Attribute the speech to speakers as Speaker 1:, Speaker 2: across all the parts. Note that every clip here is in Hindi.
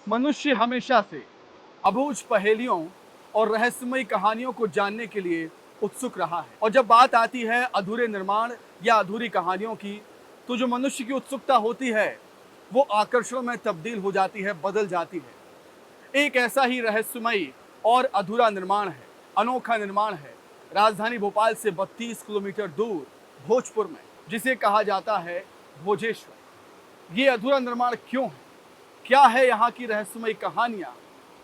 Speaker 1: मनुष्य हमेशा से अबूझ पहेलियों और रहस्यमयी कहानियों को जानने के लिए उत्सुक रहा है। और जब बात आती है अधूरे निर्माण या अधूरी कहानियों की, तो जो मनुष्य की उत्सुकता होती है वो आकर्षण में तब्दील हो जाती है, बदल जाती है। एक ऐसा ही रहस्यमयी और अधूरा निर्माण है, अनोखा निर्माण है, राजधानी भोपाल से 32 किलोमीटर दूर भोजपुर में, जिसे कहा जाता है भोजेश्वर। ये अधूरा निर्माण क्यों है, क्या है यहाँ की रहस्यमयी कहानियां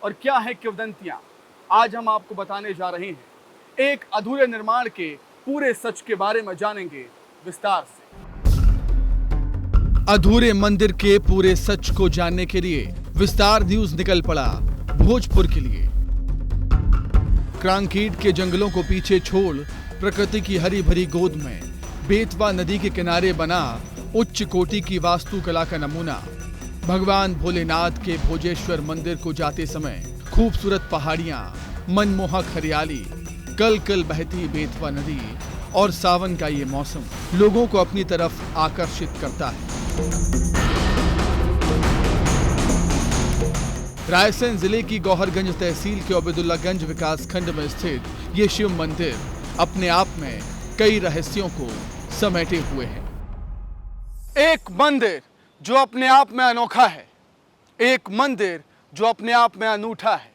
Speaker 1: और क्या है किंवदंतियां, आज हम आपको बताने जा रहे हैं। एक अधूरे निर्माण के पूरे सच के बारे में जानेंगे विस्तार से।
Speaker 2: अधूरे मंदिर के पूरे सच को जानने के लिए विस्तार न्यूज निकल पड़ा भोजपुर के लिए। क्रांकीट के जंगलों को पीछे छोड़ प्रकृति की हरी भरी गोद में बेतवा नदी के किनारे बना उच्च कोटि की वास्तुकला का नमूना भगवान भोलेनाथ के भोजेश्वर मंदिर को जाते समय खूबसूरत पहाड़ियां, मनमोहक हरियाली, कल कल बहती बेतवा नदी और सावन का ये मौसम लोगों को अपनी तरफ आकर्षित करता है। रायसेन जिले की गौहरगंज तहसील के ओबेदुल्लागंज विकास खंड में स्थित ये शिव मंदिर अपने आप में कई रहस्यों को समेटे हुए है।
Speaker 1: एक मंदिर जो अपने आप में अनोखा है, एक मंदिर जो अपने आप में अनूठा है,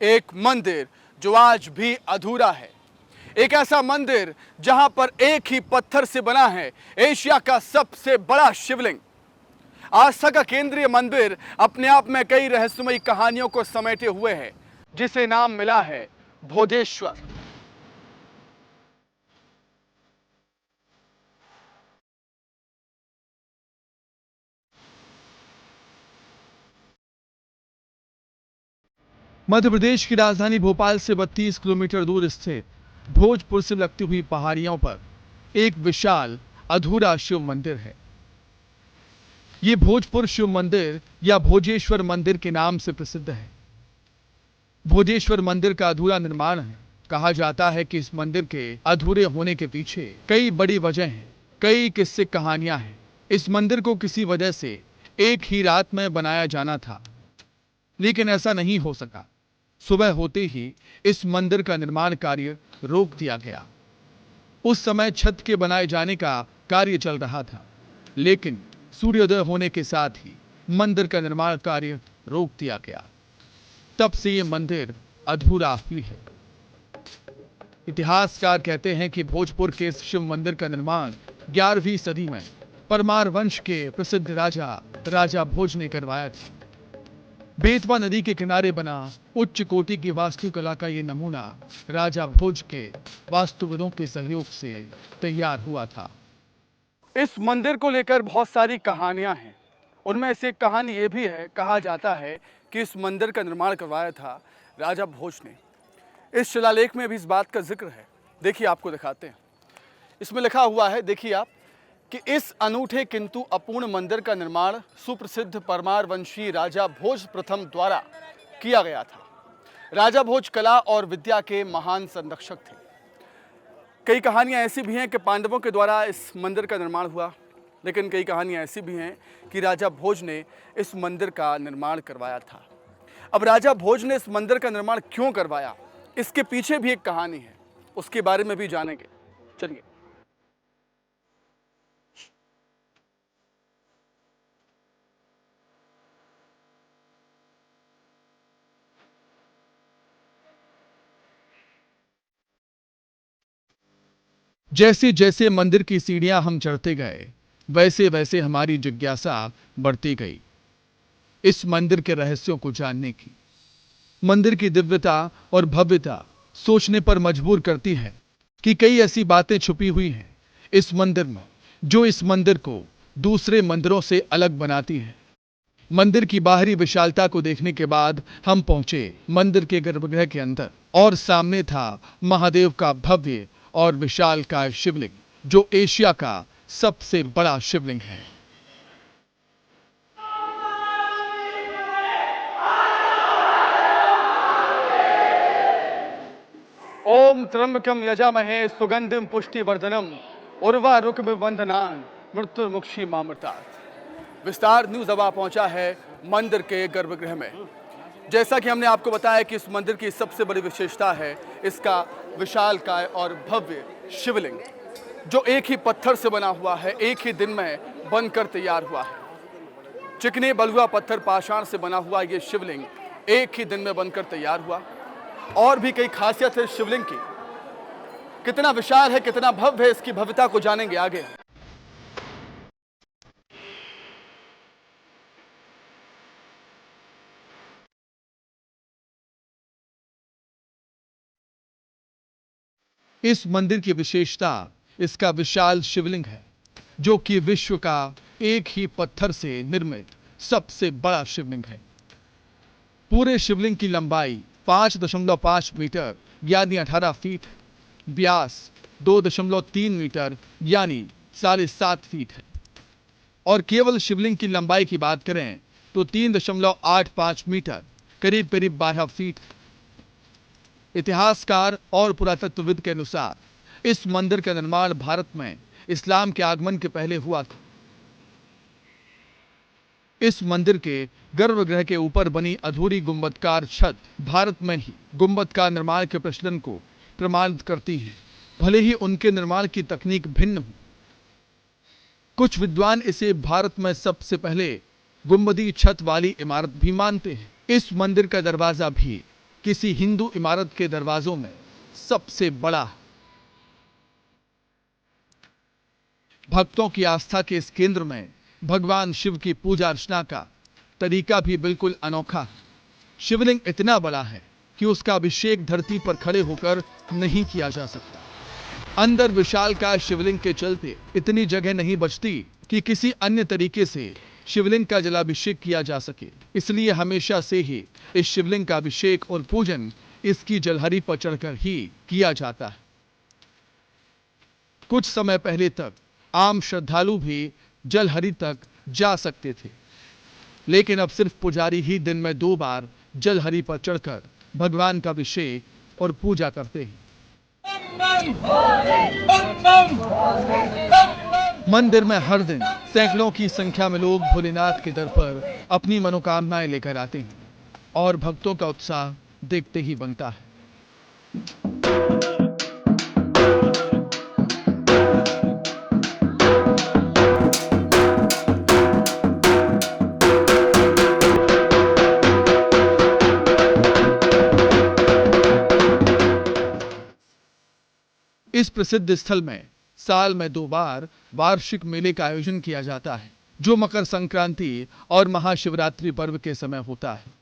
Speaker 1: एक मंदिर जो आज भी अधूरा है, एक ऐसा मंदिर जहां पर एक ही पत्थर से बना है एशिया का सबसे बड़ा शिवलिंग। आस्था का केंद्रीय मंदिर अपने आप में कई रहस्यमयी कहानियों को समेटे हुए है, जिसे नाम मिला है भोजेश्वर।
Speaker 2: मध्य प्रदेश की राजधानी भोपाल से 32 किलोमीटर दूर स्थित भोजपुर से लगती हुई पहाड़ियों पर एक विशाल अधूरा शिव मंदिर है। ये भोजपुर शिव मंदिर या भोजेश्वर मंदिर के नाम से प्रसिद्ध है। भोजेश्वर मंदिर का अधूरा निर्माण है। कहा जाता है कि इस मंदिर के अधूरे होने के पीछे कई बड़ी वजह हैं, कई किस्से कहानियां हैं। इस मंदिर को किसी वजह से एक ही रात में बनाया जाना था, लेकिन ऐसा नहीं हो सका। सुबह होते ही इस मंदिर का निर्माण कार्य रोक दिया गया। उस समय छत के बनाए जाने का कार्य चल रहा था, लेकिन सूर्योदय होने के साथ ही मंदिर का निर्माण कार्य रोक दिया गया। तब से ये मंदिर अधूरा ही है। इतिहासकार कहते हैं कि भोजपुर के इस शिव मंदिर का निर्माण 11वीं सदी में परमार वंश के प्रसिद्ध राजा भोज ने करवाया था। बेतवा नदी के किनारे बना उच्च कोटि की वास्तुकला का ये नमूना राजा भोज के वास्तुविदों के सहयोग से तैयार हुआ था।
Speaker 1: इस मंदिर को लेकर बहुत सारी कहानियां हैं। उनमें से एक कहानी ये भी है, कहा जाता है कि इस मंदिर का निर्माण करवाया था राजा भोज ने। इस शिलालेख में भी इस बात का जिक्र है। देखिए, आपको दिखाते हैं। इसमें लिखा हुआ है, देखिए आप, कि इस अनूठे किंतु अपूर्ण मंदिर का निर्माण सुप्रसिद्ध परमार वंशी राजा भोज प्रथम द्वारा किया गया था। राजा भोज कला और विद्या के महान संरक्षक थे। कई कहानियां ऐसी भी हैं कि पांडवों के द्वारा इस मंदिर का निर्माण हुआ, लेकिन कई कहानियां ऐसी भी हैं कि राजा भोज ने इस मंदिर का निर्माण करवाया था। अब राजा भोज ने इस मंदिर का निर्माण क्यों करवाया, इसके पीछे भी एक कहानी है, उसके बारे में भी जानेंगे। चलिए।
Speaker 2: जैसे जैसे मंदिर की सीढ़ियां हम चढ़ते गए, वैसे वैसे हमारी जिज्ञासा बढ़ती गई इस मंदिर के रहस्यों को जानने की। मंदिर की दिव्यता और भव्यता सोचने पर मजबूर करती है कि कई ऐसी बातें छुपी हुई हैं इस मंदिर में, जो इस मंदिर को दूसरे मंदिरों से अलग बनाती हैं। मंदिर की बाहरी विशालता को देखने के बाद हम पहुंचे मंदिर के गर्भगृह के अंदर, और सामने था महादेव का भव्य और विशालकाय शिवलिंग, जो एशिया का सबसे बड़ा शिवलिंग है।
Speaker 1: ओम त्र्यंबकम यजामहे सुगंधिम पुष्टिवर्धनम उर्वारुकमिव बंधनान् मृत्युर्मुक्षीमामृतात्। विस्तार न्यूज़ अब पहुंचा है मंदिर के गर्भगृह में। जैसा कि हमने आपको बताया कि इस मंदिर की सबसे बड़ी विशेषता है इसका विशालकाय और भव्य शिवलिंग, जो एक ही पत्थर से बना हुआ है, एक ही दिन में बनकर तैयार हुआ है। चिकने बलुआ पत्थर पाषाण से बना हुआ ये शिवलिंग एक ही दिन में बनकर तैयार हुआ। और भी कई खासियत है शिवलिंग की, कितना विशाल है, कितना भव्य है, इसकी भव्यता को जानेंगे आगे।
Speaker 2: इस मंदिर की विशेषता इसका विशाल शिवलिंग है, जो कि विश्व का एक ही पत्थर से निर्मित सबसे बड़ा शिवलिंग है। पूरे शिवलिंग की लंबाई 5.5 मीटर यानी 18 फीट, व्यास 2.3 मीटर यानी 7.5 फीट है। और केवल शिवलिंग की लंबाई की बात करें तो 3.85 मीटर करीब करीब 12 फीट। इतिहासकार और पुरातत्वविद के अनुसार इस मंदिर का निर्माण भारत में इस्लाम के आगमन के पहले हुआ था। इस मंदिर के गर्भगृह के ऊपर बनी अधूरी गुंबदकार छत भारत में ही गुंबदकार निर्माण के प्रचलन को प्रमाणित करती है, भले ही उनके निर्माण की तकनीक भिन्न हो। कुछ विद्वान इसे भारत में सबसे पहले गुंबदी छत वाली इमारत भी मानते हैं। इस मंदिर का दरवाजा भी किसी हिंदू इमारत के दरवाजों में सबसे बड़ा है। भक्तों की आस्था के इस केंद्र में भगवान शिव की पूजा अर्चना का तरीका भी बिल्कुल अनोखा है। शिवलिंग इतना बड़ा है कि उसका अभिषेक धरती पर खड़े होकर नहीं किया जा सकता। अंदर विशालकाय शिवलिंग के चलते इतनी जगह नहीं बचती कि किसी अन्य तरीके से शिवलिंग का जलाभिषेक किया जा सके। इसलिए हमेशा से ही इस शिवलिंग का अभिषेक और पूजन इसकी जलहरी पर चढ़कर ही किया जाता है। कुछ समय पहले तक आम श्रद्धालु भी जलहरी तक जा सकते थे, लेकिन अब सिर्फ पुजारी ही दिन में 2 बार जलहरी पर चढ़कर भगवान का अभिषेक और पूजा करते हैं। मंदिर में हर दिन सैकड़ों की संख्या में लोग भोलेनाथ के दर पर अपनी मनोकामनाएं लेकर आते हैं और भक्तों का उत्साह देखते ही बनता है। इस प्रसिद्ध स्थल में साल में 2 बार वार्षिक मेले का आयोजन किया जाता है, जो मकर संक्रांति और महाशिवरात्रि पर्व के समय होता है।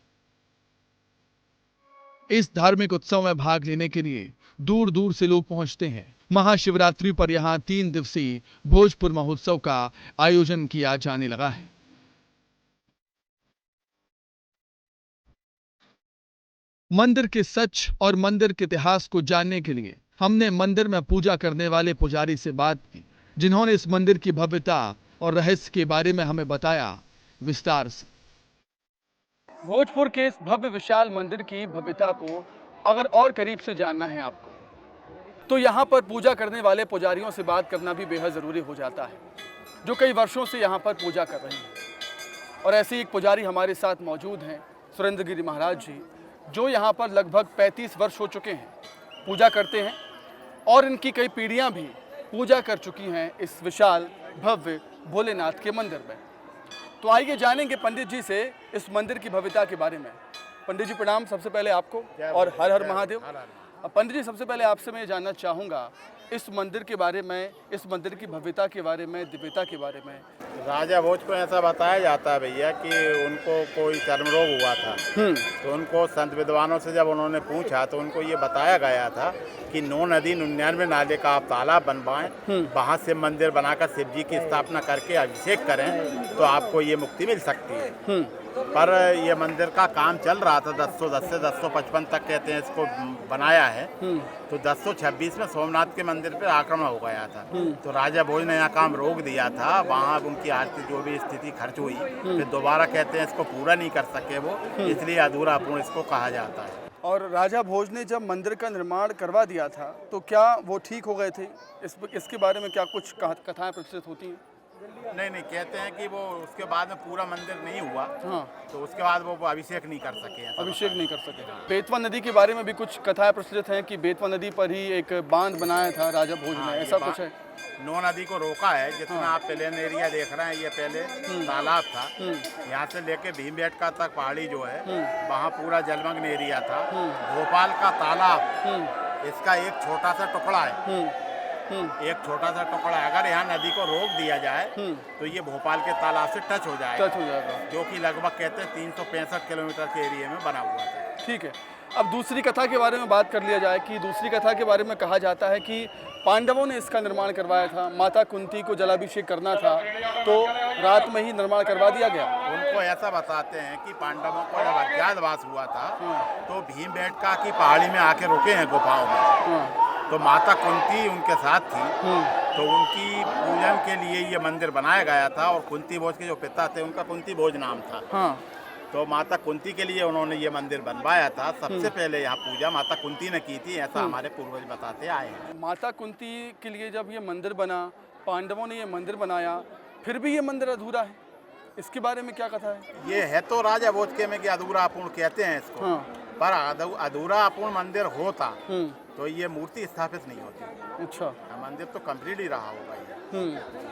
Speaker 2: इस धार्मिक उत्सव में भाग लेने के लिए दूर दूर से लोग पहुंचते हैं। महाशिवरात्रि पर यहां 3 दिवसीय भोजपुर महोत्सव का आयोजन किया जाने लगा है। मंदिर के सच और मंदिर के इतिहास को जानने के लिए हमने मंदिर में पूजा करने वाले पुजारी से बात की, जिन्होंने इस मंदिर की भव्यता और रहस्य के बारे में हमें बताया विस्तार से।
Speaker 1: भोजपुर के इस भव्य विशाल मंदिर की भव्यता को अगर और करीब से जानना है आपको, तो यहाँ पर पूजा करने वाले पुजारियों से बात करना भी बेहद ज़रूरी हो जाता है, जो कई वर्षों से यहाँ पर पूजा कर रहे हैं। और ऐसे एक पुजारी हमारे साथ मौजूद हैं, सुरेंद्र गिरी महाराज जी, जो यहाँ पर लगभग 35 वर्ष हो चुके हैं पूजा करते हैं, और इनकी कई पीढ़ियाँ भी पूजा कर चुकी हैं इस विशाल भव्य भोलेनाथ के मंदिर में। तो आइए जानेंगे पंडित जी से इस मंदिर की भव्यता के बारे में। पंडित जी प्रणाम सबसे पहले आपको, और हर हर महादेव। पंडित जी सबसे पहले आपसे मैं जानना चाहूँगा इस मंदिर के बारे में, इस मंदिर की भव्यता के बारे में, दिव्यता के बारे में।
Speaker 3: राजा भोज को ऐसा बताया जाता है भैया कि उनको कोई चर्म रोग हुआ था, तो उनको संत विद्वानों से जब उन्होंने पूछा तो उनको ये बताया गया था कि 9 नदी 99 नाले का आप तालाब बनवाएं, वहाँ से मंदिर बनाकर शिव जी की स्थापना करके अभिषेक करें तो आपको ये मुक्ति मिल सकती है। पर ये मंदिर का काम चल रहा था 1010 से 1055 तक कहते हैं इसको बनाया है। तो 1026 में सोमनाथ के मंदिर पर आक्रमण हो गया था, तो राजा भोज ने यहाँ काम रोक दिया था। वहाँ उनकी आर्थिक जो भी स्थिति खर्च हुई, फिर दोबारा कहते हैं इसको पूरा नहीं कर सके वो, इसलिए अधूरा पूर्ण इसको कहा जाता है।
Speaker 1: और राजा भोज ने जब मंदिर का निर्माण करवा दिया था तो क्या वो ठीक हो गए थे? इसके बारे में क्या कुछ कथाएं प्रचलित होती हैं?
Speaker 3: नहीं नहीं, कहते हैं कि वो उसके बाद में पूरा मंदिर नहीं हुआ,
Speaker 1: हाँ,
Speaker 3: तो उसके बाद वो अभिषेक नहीं कर सके, ऐसा
Speaker 1: अभिषेक नहीं कर सके। बेतवा नदी के बारे में भी कुछ कथाएं प्रचलित हैं कि बेतवा नदी पर ही एक बांध बनाया था राजा भोज ने, ऐसा कुछ है?
Speaker 3: नो नदी को रोका है। जितना आप प्लेन एरिया देख रहे हैं, ये पहले तालाब था। यहाँ से लेके भीमबेटका तक पहाड़ी जो है, वहाँ पूरा जलमग्न एरिया था। भोपाल का तालाब इसका एक छोटा सा टुकड़ा है, एक छोटा सा टुकड़ा है। अगर यहाँ नदी को रोक दिया जाए तो ये भोपाल के तालाब से टच हो जाएगा, जो कि लगभग कहते हैं 365 किलोमीटर के एरिया में बना हुआ था।
Speaker 1: ठीक है, अब दूसरी कथा के बारे में बात कर लिया जाए कि दूसरी कथा के बारे में कहा जाता है कि पांडवों ने इसका निर्माण करवाया था। माता कुंती को जलाभिषेक करना था तो रात में ही निर्माण करवा दिया गया।
Speaker 3: उनको ऐसा बताते हैं कि पांडवों को जब अज्ञातवास हुआ था तो भीमबेटका की पहाड़ी में आके रुके हैं गुफाओं में, तो माता कुंती उनके साथ थी, तो उनकी पूजन के लिए ये मंदिर बनाया गया था। और कुंती भोज के जो पिता थे उनका कुंती भोज नाम था।
Speaker 1: हाँ,
Speaker 3: तो माता कुंती के लिए उन्होंने ये मंदिर बनवाया था। सबसे पहले यहाँ पूजा माता कुंती ने की थी, ऐसा हमारे पूर्वज बताते आए हैं।
Speaker 1: माता कुंती के लिए जब ये मंदिर बना, पांडवों ने ये मंदिर बनाया, फिर भी ये मंदिर अधूरा है, इसके बारे में क्या कथा है?
Speaker 3: ये है तो राजा भोज के में कि अधूरा अपूर्ण कहते हैं इसको,
Speaker 1: हाँ,
Speaker 3: पर अधूरा अपूर्ण मंदिर होता तो ये मूर्ति स्थापित नहीं होती।
Speaker 1: अच्छा,
Speaker 3: मंदिर तो कंप्लीट ही रहा होगा ये।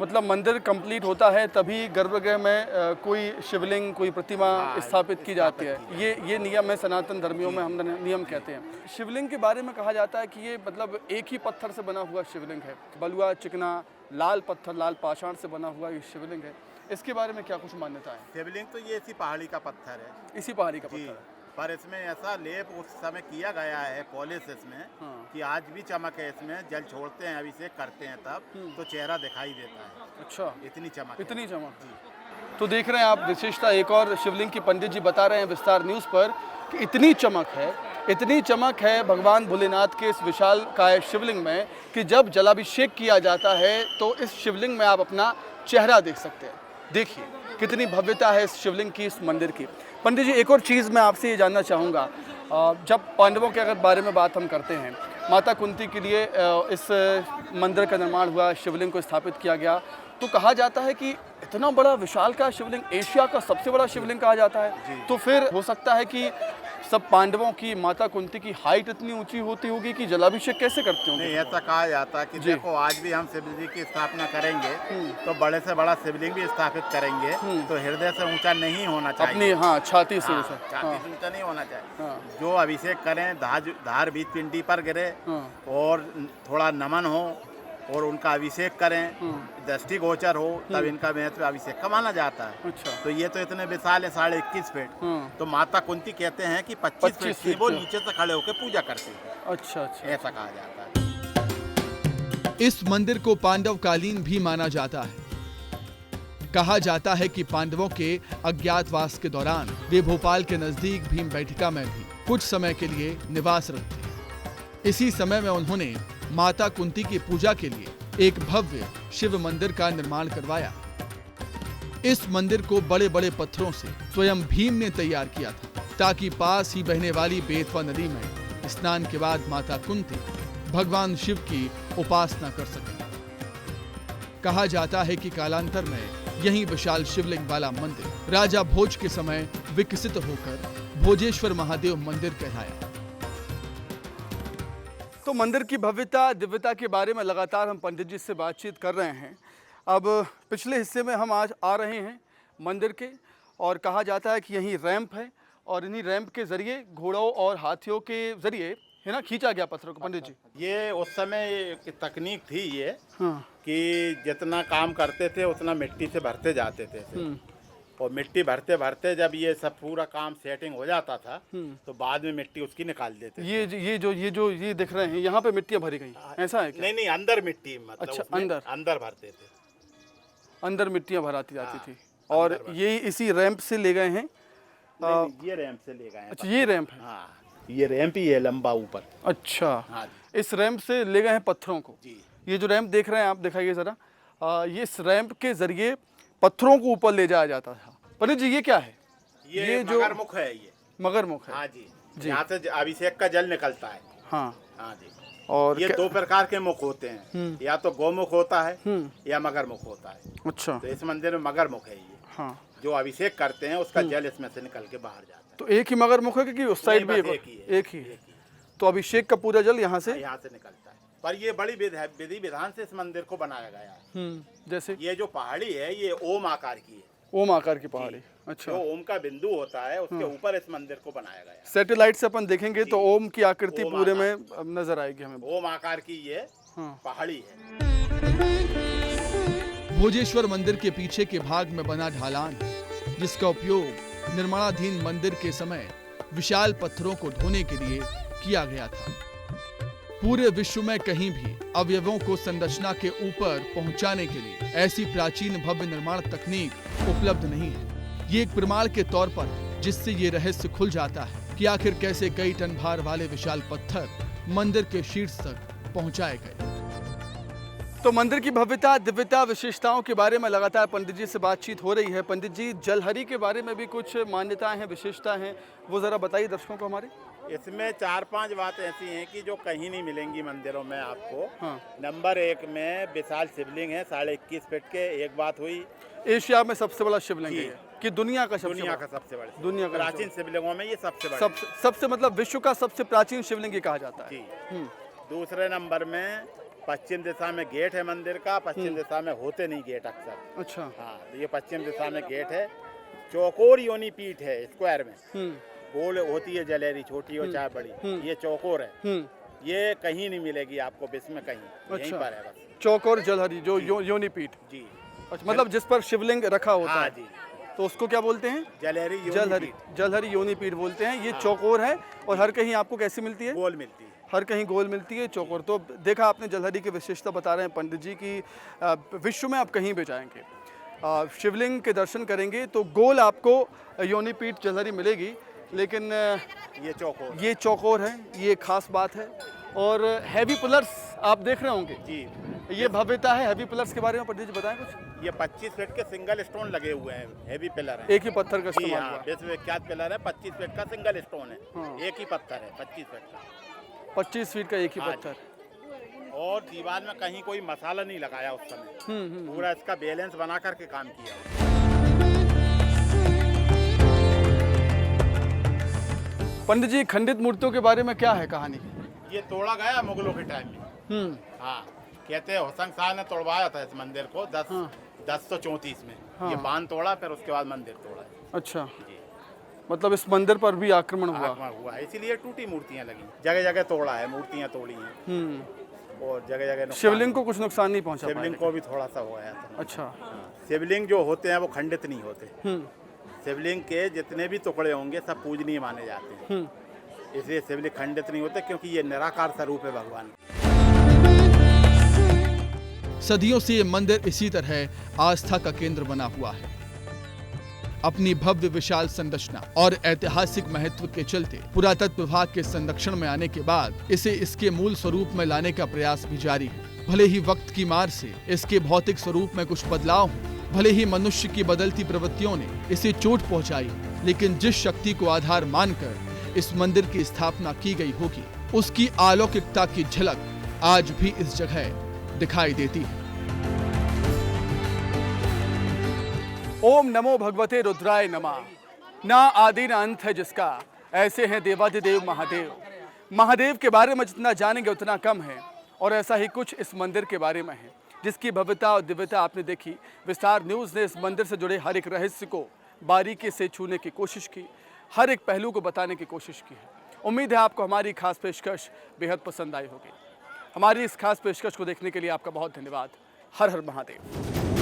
Speaker 1: मतलब मंदिर कंप्लीट होता है तभी गर्भगृह में कोई शिवलिंग, कोई प्रतिमा स्थापित की जाती है। ये नियम है सनातन धर्मियों में, हम नियम कहते हैं। शिवलिंग के बारे में कहा जाता है कि ये मतलब एक ही पत्थर से बना हुआ शिवलिंग है, बलुआ चिकना लाल पत्थर, लाल पाषाण से बना हुआ ये शिवलिंग है। इसके बारे में क्या कुछ मान्यता है?
Speaker 3: शिवलिंग तो ये इसी पहाड़ी का पत्थर है,
Speaker 1: इसी पहाड़ी का
Speaker 3: जी,
Speaker 1: पत्थर है।
Speaker 3: पर इसमें ऐसा लेप उस समय किया गया है पॉलिश इसमें, कि आज भी चमक है इसमें। जल छोड़ते हैं, अभिषेक करते हैं तब तो चेहरा दिखाई देता है।
Speaker 1: अच्छा,
Speaker 3: इतनी चमक,
Speaker 1: इतनी चमक। तो देख रहे हैं आप विशेषता एक और शिवलिंग की पंडित जी बता रहे हैं विस्तार न्यूज़ पर कि इतनी चमक है, इतनी चमक है भगवान भोलेनाथ के इस विशाल काय शिवलिंग में कि जब जलाभिषेक किया जाता है तो इस शिवलिंग में आप अपना चेहरा देख सकते हैं। देखिए कितनी भव्यता है इस शिवलिंग की, इस मंदिर की। पंडित जी, एक और चीज़ मैं आपसे ये जानना चाहूँगा, जब पांडवों के अगर बारे में बात हम करते हैं, माता कुंती के लिए इस मंदिर का निर्माण हुआ, शिवलिंग को स्थापित किया गया, तो कहा जाता है कि इतना बड़ा विशाल का शिवलिंग, एशिया का सबसे बड़ा शिवलिंग कहा जाता है, तो फिर हो सकता है कि सब पांडवों की, माता कुंती की हाइट इतनी ऊंची होती होगी कि जलाभिषेक कैसे करते होंगे?
Speaker 3: नहीं, ऐसा कहा जाता है कि देखो आज भी हम शिवलिंग की स्थापना करेंगे तो बड़े से बड़ा शिवलिंग भी स्थापित करेंगे तो हृदय से ऊंचा नहीं होना चाहिए,
Speaker 1: अपनी छाती से,
Speaker 3: छाती से ऊंचा नहीं होना चाहिए। जो अभिषेक करें धार बीच पिंडी पर गिरे और थोड़ा नमन हो और उनका अभिषेक करें, दृष्टि गोचर हो, तब इनका महत्व अभिषेक का माना जाता है।
Speaker 1: अच्छा,
Speaker 3: तो ये तो इतने विशाल है, 21.5 फीट। तो माता कुंती कहते हैं कि 25 फीट से वो नीचे से खड़े होकर पूजा करते हैं।
Speaker 1: अच्छा, अच्छा,
Speaker 3: ऐसा कहा जाता है।
Speaker 2: इस मंदिर को पांडवकालीन भी माना जाता है। कहा जाता है कि पांडवों के अज्ञातवास के दौरान वे भोपाल के नजदीक भीमबेटका में भी कुछ समय के लिए निवास रखते। इसी समय में उन्होंने माता कुंती की पूजा के लिए एक भव्य शिव मंदिर का निर्माण करवाया। इस मंदिर को बड़े बड़े पत्थरों से स्वयं भीम ने तैयार किया था ताकि पास ही बहने वाली बेतवा नदी में स्नान के बाद माता कुंती भगवान शिव की उपासना कर सके। कहा जाता है कि कालांतर में यही विशाल शिवलिंग वाला मंदिर राजा भोज के समय विकसित होकर भोजेश्वर महादेव मंदिर कहलाया।
Speaker 1: तो मंदिर की भव्यता, दिव्यता के बारे में लगातार हम पंडित जी से बातचीत कर रहे हैं। अब पिछले हिस्से में हम आज आ रहे हैं मंदिर के, और कहा जाता है कि यहीं रैंप है और इन्हीं रैंप के ज़रिए घोड़ों और हाथियों के ज़रिए है ना खींचा गया पत्थरों को। पंडित जी,
Speaker 3: ये उस समय की तकनीक थी ये,
Speaker 1: हाँ,
Speaker 3: कि जितना काम करते थे उतना मिट्टी से भरते जाते थे और मिट्टी भरते भरते जब ये सब पूरा काम सेटिंग हो जाता था तो बाद में मिट्टी उसकी निकाल देते थे।
Speaker 1: ये दिख रहे हैं यहाँ पे मिट्टियाँ भरी गई, ऐसा है क्या?
Speaker 3: नहीं नहीं, अंदर मिट्टी, मतलब
Speaker 1: अच्छा,
Speaker 3: उसमें
Speaker 1: अंदर
Speaker 3: भरते थे,
Speaker 1: अंदर मिट्टियाँ भराती जाती थी। और ये इसी रैंप से ले गए हैं?
Speaker 3: नहीं, ये रैंप से ले गए हैं।
Speaker 1: अच्छा, ये रैंप है?
Speaker 3: हाँ, ये रैंप ही है लंबा ऊपर।
Speaker 1: अच्छा,
Speaker 3: हाँ,
Speaker 1: इस रैंप से ले गए हैं पत्थरों को
Speaker 3: जी।
Speaker 1: ये जो रैंप देख रहे हैं आप, दिखाइए ज़रा, ये इस रैंप के ज़रिए पत्थरों को ऊपर ले जाया जाता था। पंडित जी, ये क्या है?
Speaker 3: ये जो मगरमुख है, ये
Speaker 1: मगरमुख है।
Speaker 3: हाँ जी, यहाँ से अभिषेक का जल निकलता है।
Speaker 1: हाँ,
Speaker 3: हाँ जी,
Speaker 1: और
Speaker 3: ये दो प्रकार के मुख होते हैं, या तो गौमुख होता है या मगरमुख होता है।
Speaker 1: अच्छा,
Speaker 3: तो इस मंदिर में मगरमुख है ये।
Speaker 1: हाँ,
Speaker 3: जो अभिषेक करते हैं उसका जल इसमें से निकल के बाहर जाता है।
Speaker 1: तो एक ही मगरमुख है कि उस साइड भी
Speaker 3: नहीं, बस एक ही है।
Speaker 1: एक ही है। तो अभिषेक का पूरा जल यहाँ से,
Speaker 3: यहाँ से निकलता है। पर ये बड़ी विधि विधान से इस मंदिर को बनाया गया है।
Speaker 1: जैसे
Speaker 3: ये जो पहाड़ी है ये ओम आकार की है।
Speaker 1: ओम आकार की पहाड़ी। अच्छा,
Speaker 3: जो ओम का बिंदु होता है उसके ऊपर इस मंदिर को बनाया गया है।
Speaker 1: सैटेलाइट से अपन देखेंगे तो ओम की आकृति
Speaker 3: ओम
Speaker 1: पूरे
Speaker 3: आकार।
Speaker 1: में नजर आएगी हमें।
Speaker 3: ओम आकार की ये
Speaker 1: हाँ।
Speaker 3: पहाड़ी है।
Speaker 2: भोजेश्वर मंदिर के पीछे के भाग में बना ढालान है, जिसका उपयोग निर्माणाधीन मंदिर के समय विशाल पत्थरों को ढोने के लिए किया गया था। पूरे विश्व में कहीं भी अवयवों को संरचना के ऊपर पहुंचाने के लिए ऐसी प्राचीन भव्य निर्माण तकनीक उपलब्ध नहीं है। ये एक प्रमाण के तौर पर है, जिससे ये रहस्य खुल जाता है कि आखिर कैसे कई टन भार वाले विशाल पत्थर मंदिर के शीर्ष तक पहुंचाए गए।
Speaker 1: तो मंदिर की भव्यता, दिव्यता, विशेषताओं के बारे में लगातार पंडित जी से बातचीत हो रही है। पंडित जी, जलहरी के बारे में भी कुछ मान्यताएं हैं, विशेषता हैं, वो जरा बताइए दर्शकों को हमारे।
Speaker 3: इसमें 4-5 बातें ऐसी हैं कि जो कहीं नहीं मिलेंगी मंदिरों में आपको।
Speaker 1: हाँ।
Speaker 3: नंबर 1 में विशाल शिवलिंग है 21.5 फीट के। एक बात हुई,
Speaker 1: एशिया में सबसे बड़ा शिवलिंग
Speaker 3: जी।
Speaker 1: है कि दुनिया का सबसे
Speaker 3: दुनिया
Speaker 1: बड़ा?
Speaker 3: का सबसे बड़ा,
Speaker 1: दुनिया का
Speaker 3: प्राचीन शिवलिंगों में ये सबसे बड़ा
Speaker 1: सबसे मतलब विश्व का सबसे प्राचीन शिवलिंग ये कहा जाता है।
Speaker 3: जी। दूसरे नंबर में पश्चिम दिशा में गेट है मंदिर का। पश्चिम दिशा में होते नहीं गेट अक्सर।
Speaker 1: अच्छा।
Speaker 3: हाँ, ये पश्चिम दिशा में गेट है। चौकोर योनि पीठ है स्क्वायर में। गोल होती है जलेरी, छोटी हो चाहे बड़ी, ये चौकोर है। ये कहीं नहीं मिलेगी आपको विश्व में कहीं, यहीं पर है बस।
Speaker 1: चौकोर जलहरी जो योनिपीठ।
Speaker 3: जी।
Speaker 1: अच्छा, मतलब जिस पर शिवलिंग रखा होता
Speaker 3: हाँ
Speaker 1: है,
Speaker 3: जी,
Speaker 1: तो उसको क्या बोलते हैं?
Speaker 3: जलहरी
Speaker 1: जलहरी।
Speaker 3: योनि
Speaker 1: जलहरी योनिपीठ बोलते हैं। ये चौकोर है और हर कहीं आपको कैसी मिलती है?
Speaker 3: गोल मिलती है।
Speaker 1: हर कहीं गोल मिलती है, चौकोर। तो देखा आपने जलहरी की विशेषता बता रहे हैं पंडित जी की। विश्व में आप कहीं भी जाएंगे, शिवलिंग के दर्शन करेंगे तो गोल आपको योनिपीठ जलहरी मिलेगी, लेकिन ये चौकोर है। ये खास बात है। और हैवी पिलर्स आप देख रहे होंगे
Speaker 3: जी।
Speaker 1: ये भव्यता है। हैवी पिलर्स के बारे में पंडित जी बताएं कुछ।
Speaker 3: ये 25 फीट के सिंगल स्टोन लगे हुए हैं, हैवी पिलर है।
Speaker 1: एक ही पत्थर का
Speaker 3: जी
Speaker 1: इस्तेमाल
Speaker 3: हाँ,
Speaker 1: हुआ है।
Speaker 3: विश्व विख्यात पिलर है। 25 फीट का सिंगल स्टोन है।
Speaker 1: हाँ।
Speaker 3: एक ही पत्थर है 25 फीट का।
Speaker 1: 25 फीट का एक ही
Speaker 3: हाँ
Speaker 1: पत्थर।
Speaker 3: और दीवार में कहीं कोई मसाला नहीं लगाया उस समय। पूरा इसका बैलेंस बना करके काम किया।
Speaker 1: पंडित जी, खंडित मूर्तियों के बारे में क्या है कहानी?
Speaker 3: ये तोड़ा गया मुगलों के टाइम में। हाँ, कहते हैं हुसैन शाह ने तोड़वाया था इस मंदिर को 1034 में।
Speaker 1: हाँ।
Speaker 3: ये बांध तोड़ा, फिर उसके बाद मंदिर तोड़ा है।
Speaker 1: अच्छा,
Speaker 3: जी।
Speaker 1: मतलब इस मंदिर पर भी आक्रमण हुआ।
Speaker 3: आक्रमण हुआ है, इसीलिए टूटी मूर्तियां लगी। जगह जगह तोड़ा है, मूर्तियां तोड़ी हैं और जगह जगह
Speaker 1: शिवलिंग को कुछ नुकसान नहीं पहुंचा पाया।
Speaker 3: शिवलिंग को भी थोड़ा सा हो गया था।
Speaker 1: अच्छा।
Speaker 3: शिवलिंग जो होते हैं वो खंडित नहीं होते। शिवलिंग के जितने भी टुकड़े होंगे सब पूजनीय माने जाते हैं। इसलिए शिवलिंग खंडित नहीं होते, क्योंकि ये निराकार स्वरूप है भगवान।
Speaker 2: सदियों से ये मंदिर इसी तरह आस्था का केंद्र बना हुआ है। अपनी भव्य विशाल संरचना और ऐतिहासिक महत्व के चलते पुरातत्व विभाग के संरक्षण में आने के बाद इसे इसके मूल स्वरूप में लाने का प्रयास भी जारी है। भले ही वक्त की मार से इसके भौतिक स्वरूप में कुछ बदलाव हो, भले ही मनुष्य की बदलती प्रवृत्तियों ने इसे चोट पहुंचाई, लेकिन जिस शक्ति को आधार मानकर इस मंदिर की स्थापना की गई होगी, उसकी अलौकिकता की झलक आज भी इस जगह दिखाई देती है।
Speaker 1: ओम नमो भगवते रुद्राय नमः। ना आदि ना अंत है जिसका, ऐसे हैं देवादिदेव महादेव। महादेव के बारे में जितना जानेंगे उतना कम है, और ऐसा ही कुछ इस मंदिर के बारे में है, जिसकी भव्यता और दिव्यता आपने देखी। विस्तार न्यूज़ ने इस मंदिर से जुड़े हर एक रहस्य को बारीकी से छूने की कोशिश की, हर एक पहलू को बताने की कोशिश की है। उम्मीद है आपको हमारी खास पेशकश बेहद पसंद आई होगी। हमारी इस खास पेशकश को देखने के लिए आपका बहुत धन्यवाद। हर हर महादेव।